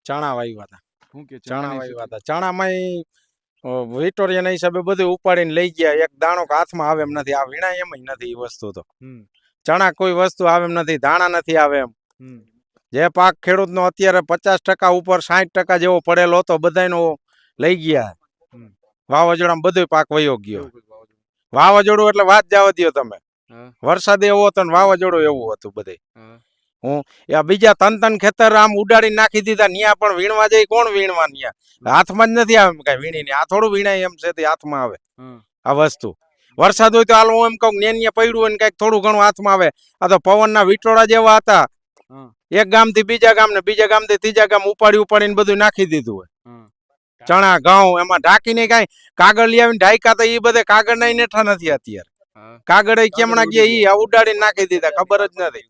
ચણા વાવ્યા હતા. શું કે ચણા વાવ્યા હતા. ચણામાં વિક્ટોરિયાના હિસાબે બધું ઉપાડીને લઈ ગયા. એક દાણો હાથમાં આવે એમ નથી. આ વીણાય એમ નથી. એ વસ્તુ તો ચણા કોઈ વસ્તુ આવે એમ નથી. દાણા નથી આવે એમ. જે પાક ખેડૂતનો અત્યારે 50% ઉપર 60% જેવો પડેલો હતો બધાનો લઈ ગયા. વાવાઝોડામાં બધો પાક વયો ગયો. વાવાઝોડું એટલે વાત જવા દો તમે. વરસાદ એવો હતો ને વાવાઝોડું એવું હતું બધે. બીજા તન ખેતર આમ ઉડાડી નાખી દીધા. ન્યા પણ વીણવા જાય કોણ વીણવા? ન્યા હાથમાં જ નથી આવે કઈ વીણી. આ થોડું વીણાય એમ છે હાથમાં આવે આ વસ્તુ. વરસાદ હોય તો હાલ હું એમ કહું નેનિયા પડ્યું હોય ને કઈક થોડું ઘણું હાથમાં આવે. આ તો પવનના વિટોળા જેવા હતા. એક ગામ થી બીજા ગામ ને બીજા ગામ થી ત્રીજા ગામ ઉપાડીને બધું નાખી દીધું હોય. ચણા ઘઉં એમાં ઢાંકીને કઈ કાગળ લઈ આવીને ઢાંકા તો એ બધે કાગળ ના નેઠા નથી અત્યારે. કાગળ કેમણા ગયા ઈ ઉડાડીને નાખી દીધા ખબર જ નથી.